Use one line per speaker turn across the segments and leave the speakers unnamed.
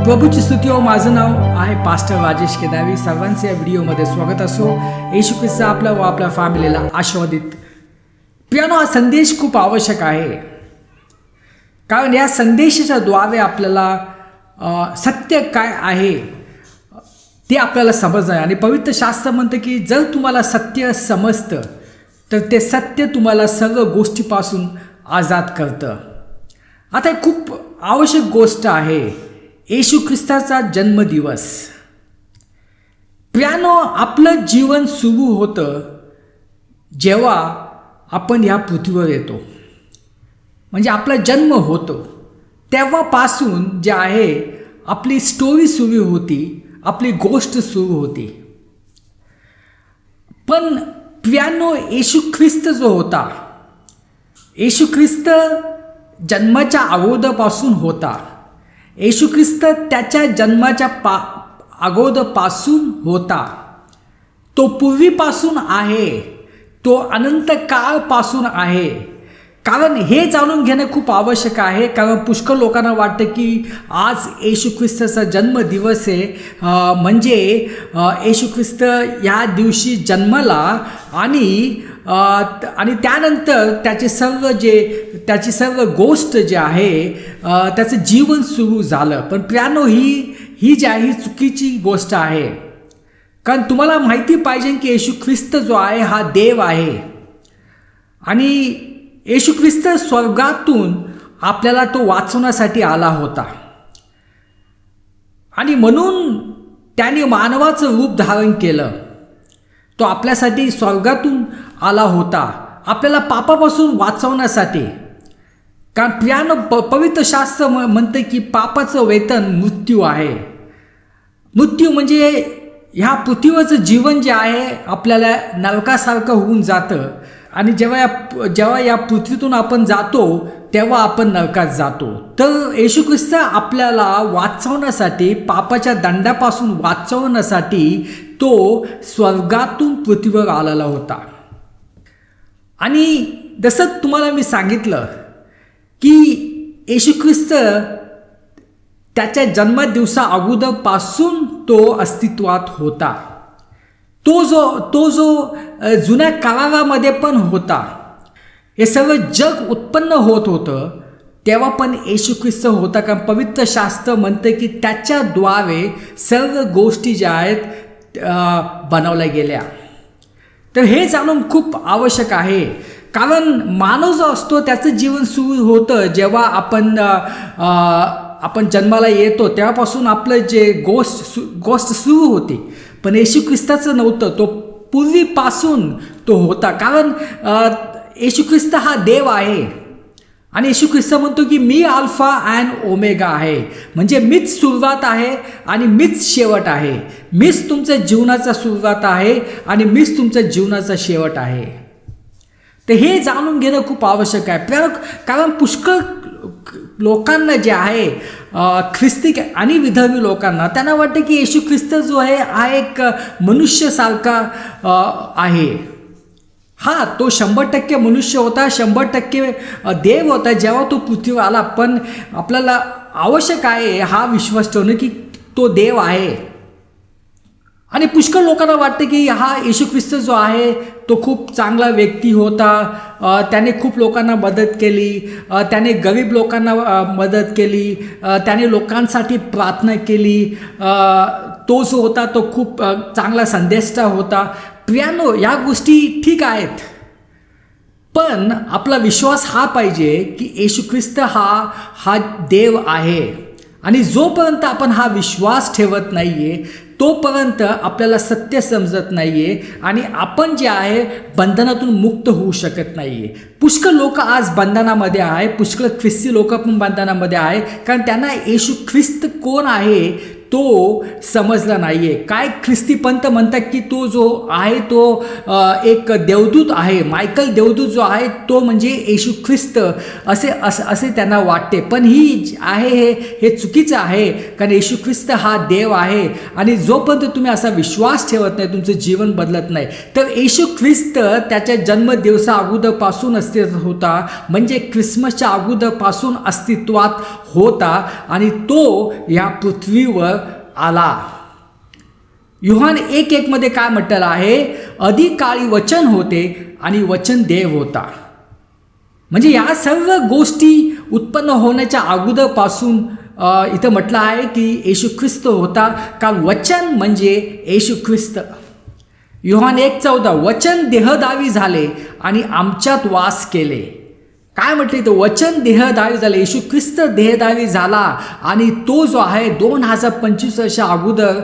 प्रभूची स्तुती हो. माझं नाव आहे पास्टर राजेश केदावी. सर्वांचे या व्हिडिओमध्ये स्वागत असो. येशू ख्रिस्त आपला व आपल्या फॅमिलीला आशीर्वादित. प्रियानो, हा संदेश खूप आवश्यक आहे, कारण या संदेशाच्या द्वारे आपल्याला सत्य काय आहे ते आपल्याला समजणं आहे. आणि पवित्र शास्त्र म्हणतं की जर तुम्हाला सत्य समजतं तर ते सत्य तुम्हाला सर्व गोष्टीपासून आजाद करतं. आता एक खूप आवश्यक गोष्ट आहे, येशू ख्रिस्ताचा जन्मदिवस. प्रियानो, आपलं जीवन सुरू होतं जेव्हा आपण ह्या पृथ्वीवर येतो, म्हणजे आपला जन्म होतो तेव्हापासून जे आहे आपली स्टोरी सुरू होती, आपली गोष्ट सुरू होती. पण प्रियानो, येशू ख्रिस्त जो होता, येशू ख्रिस्त जन्माच्या अगोदरपासून होता. येशू ख्रिस्त त्याच्या जन्माच्या अगोदरपासून होता. तो पूर्वीपासून आहे, तो अनंत काळपासून आहे. कारण हे जाणून घेणं खूप आवश्यक आहे, कारण पुष्कळ लोकांना वाटतं की आज येशू ख्रिस्ताचा जन्मदिवस आहे, म्हणजे येशू ख्रिस्त या दिवशी जन्मला आणि त्यानंतर त्याची सर्व गोष्ट जे आहे त्याचं जीवन सुरू झालं. पण प्रियानो, ही जी आहे ही चुकीची गोष्ट आहे. कारण तुम्हाला माहिती पाहिजे की येशू ख्रिस्त जो आहे हा देव आहे, आणि येशू ख्रिस्त स्वर्गातून आपल्याला तो वाचवण्यासाठी आला होता. आणि म्हणून त्याने मानवाचं रूप धारण केलं. तो आपल्यासाठी स्वर्गातून आला होता, आपल्याला पापापासून वाचवण्यासाठी. कारण प्रियानो, पवित्र शास्त्र म्हणते की पापाचं वेतन मृत्यू आहे. मृत्यू म्हणजे ह्या पृथ्वीवरचं जीवन जे आहे आपल्याला नरकासारखं होऊन जातं, आणि जेव्हा या पृथ्वीतून आपण जातो तेव्हा आपण नरकात जातो. तर येशू ख्रिस्त आपल्याला वाचवण्यासाठी, पापाच्या दंडापासून वाचवण्यासाठी तो स्वर्गातून पृथ्वीवर आलेला होता. आणि जसं तुम्हाला मी सांगितलं की येशू ख्रिस्त त्याच्या जन्मदिवसा अगोदरपासून तो अस्तित्वात होता. तो जो जुन्या काळामध्ये पण होता. हे सर्व जग उत्पन्न होत होतं तेव्हा पण येशू ख्रिस्त होता. कारण पवित्र शास्त्र म्हणते की त्याच्याद्वारे सर्व गोष्टी ज्या आहेत बनवल्या गेल्या. तर हे जाणून खूप आवश्यक आहे, कारण मानव जो असतो त्याचं जीवन सुरू होतं जेव्हा आपण जन्माला येतो, तेव्हापासून आपलं जे गोष्ट सुरू होते. पण येशू ख्रिस्ताचं नव्हतं, तो पूर्वीपासून तो होता. कारण येशू ख्रिस्त हा देव आहे, आणि येशू ख्रिस्त म्हणतो की मी अल्फा अँड ओमेगा आहे, म्हणजे मीच सुरुवात आहे आणि मीच शेवट आहे. मीच तुमच्या जीवनाचा सुरुवात आहे आणि मीच तुमच्या जीवनाचा शेवट आहे. तर हे जाणून घेणं खूप आवश्यक आहे. कारण पुष्कळ लोकांना जे आहे ख्रिस्ती आणि विधर्मी लोकांना, त्यांना वाटतं की येशू ख्रिस्त जो आहे हा एक मनुष्यसारखा आहे. हा, तो 100% मनुष्य होता, 100% देव होता जेव्हा तो पृथ्वीवर आला. पण आपल्याला आवश्यक आहे हा विश्वास ठेवणं की तो देव आहे. आणि पुष्कळ लोकांना वाटतं की हा येशू ख्रिस्त जो आहे तो खूप चांगला व्यक्ती होता, त्याने खूप लोकांना मदत केली, त्याने गरीब लोकांना मदत केली, त्याने लोकांसाठी प्रार्थना केली, तो जो होता तो खूप चांगला संदेष्टा होता. प्रियानो, या गोष्टी ठीक आहेत, पण आपला विश्वास हा पाहिजे की येशू ख्रिस्त हा देव आहे. आणि जोपर्यंत आपण हा विश्वास ठेवत नाही आहे तोपर्यंत आपल्याला सत्य समजत नाही आहे, आणि आपण जे आहे बंधनातून मुक्त होऊ शकत नाही आहे. पुष्कळ लोक आज बंधनामध्ये आहे, पुष्कळ ख्रिस्ती लोक पण बंधनामध्ये आहे, कारण त्यांना येशू ख्रिस्त कोण आहे तो समजला नाही आहे. काय ख्रिस्ती पंथ म्हणतात की तो जो आहे तो एक देवदूत आहे, मायकल देवदूत जो आहे तो म्हणजे येशू ख्रिस्त असे त्यांना वाटते. पण ही आहे हे चुकीचं आहे, कारण येशू ख्रिस्त हा देव आहे. आणि जोपर्यंत तुम्ही असा विश्वास ठेवत नाही, तुमचं जीवन बदलत नाही. तर येशू ख्रिस्त त्याच्या जन्मदिवसा अगोदरपासून अस्तित्वात होता, म्हणजे ख्रिसमसच्या अगोदरपासून अस्तित्वात होता आणि तो या पृथ्वीवर आला. योहान 1:1 मध्ये काय म्हटलेलं आहे, अधिकाळी वचन होते आणि वचन देव होता. म्हणजे या सर्व गोष्टी उत्पन्न होण्याच्या अगोदरपासून इथं म्हटलं आहे की येशू ख्रिस्त होता, कारण वचन म्हणजे येशू ख्रिस्त. योहान 1:14 वचन देहधारी झाले आणि आमच्यात वास केले. काय म्हटलं इथं, वचन देहधारी झाले, येशू ख्रिस्त देहधारी झाला आणि तो जो आहे 2025 वर्षा अगोदर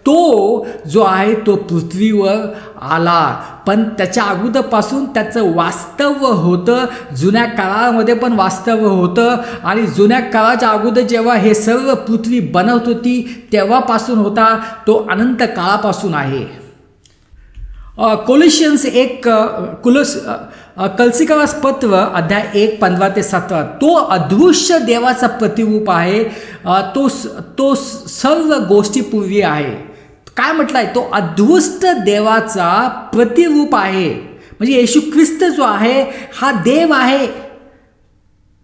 तो जो आहे तो पृथ्वीवर आला. पण त्याच्या अगोदरपासून त्याचं वास्तव्य होतं, जुन्या काळामध्ये पण वास्तव्य होतं. आणि जुन्या काळाच्या अगोदर जेव्हा हे सर्व पृथ्वी बनवत होती तेव्हापासून होता, तो अनंत काळापासून आहे. कोलिशियन्स कलसिकावास पत्र अध्याय 1:15-17 तो अदृश्य देवाचा प्रतिरूप आहे, तो सर्व गोष्टीपूर्वी आहे. काय म्हटलं आहे, तो अदृश्य देवाचा प्रतिरूप आहे. म्हणजे येशू ख्रिस्त जो आहे हा देव आहे,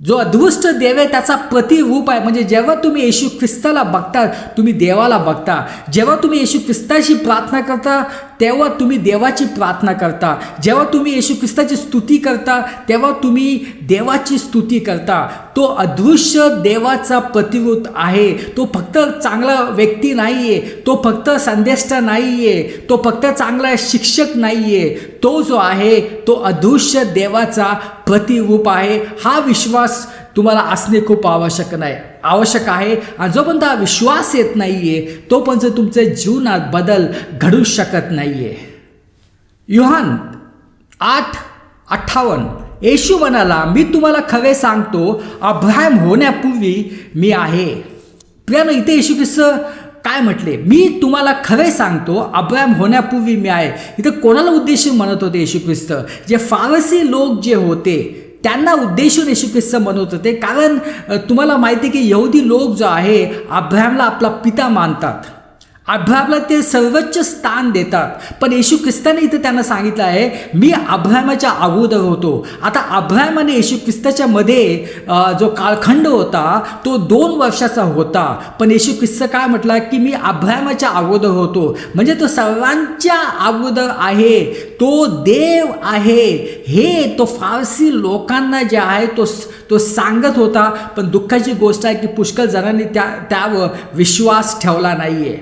जो अदृश्य देव आहे त्याचा प्रतिरूप आहे. म्हणजे जेव्हा तुम्ही येशू ख्रिस्ताला बघता तुम्ही देवाला बघता. जेव्हा तुम्ही येशू ख्रिस्ताची प्रार्थना करता तेव्हा तुम्ही देवाची प्रार्थना करता. जेव्हा तुम्ही येशू ख्रिस्ताची स्तुती करता तेव्हा तुम्ही देवाची स्तुती करता. तो अदृश्य देवाचा प्रतिरूप आहे. तो फक्त चांगला व्यक्ती नाही आहे, तो फक्त संदेष्टा नाही आहे, तो फक्त चांगला शिक्षक नाही आहे. तो जो आहे तो अदृश्य देवाचा प्रतिरूप आहे. हा विश्वास तुम्हाला असणे खूप आवश्यक आहे. आणि जोपर्यंत हा विश्वास येत नाही आहे तोपर्यंत तुमच्या जीवनात बदल घडू शकत नाही आहे. योहान 8:58 येशू म्हणाला, मी तुम्हाला खरे सांगतो, अब्राहम होण्यापूर्वी मी आहे. प्रियानो, इथे येशू ख्रिस्त काय म्हटले, मी तुम्हाला खरे सांगतो, अब्राहम होण्यापूर्वी मी आहे. इथं कोणाला उद्देशून म्हणत होते येशू ख्रिस्त? जे फारसी लोक जे होते त्यांना उद्देशून येशू ख्रिस्त म्हणत होते. कारण तुम्हाला माहिती आहे की यहुदी लोक जो आहे अब्राहमला आपला पिता मानतात, अब्राहमला ते सर्वोच्च स्थान देतात. पण येशू ख्रिस्ताने इथं त्यांना सांगितलं आहे, मी अब्राहमाच्या अगोदर होतो. आता अब्राहम आणि येशू ख्रिस्ताच्या मध्ये जो कालखंड होता तो 2 वर्षाचा होता. पण येशू ख्रिस्त काय म्हटलं की मी अब्राहमाच्या अगोदर होतो. म्हणजे तो सर्वांच्या अगोदर आहे, तो देव आहे. हे तो फारसी लोकांना जे आहे तो सांगत होता. पण दुःखाची गोष्ट आहे की पुष्कळ जणांनी त्यावर विश्वास ठेवला नाही आहे.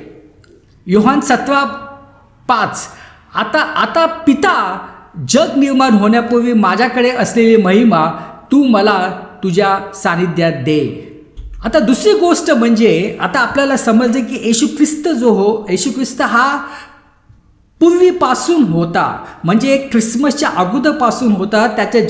योहान 17:5 आता पिता जग निर्माण होण्यापूर्वी माझ्याकडे असलेली महिमा तू मला तुझ्या सानिध्यात दे. आता दुसरी गोष्ट म्हणजे आता आपल्याला समजले की येशू ख्रिस्त हा पूर्वीपासून होता, म्हणजे ख्रिसमसच्या अगोदरपासून होता. त्याच्या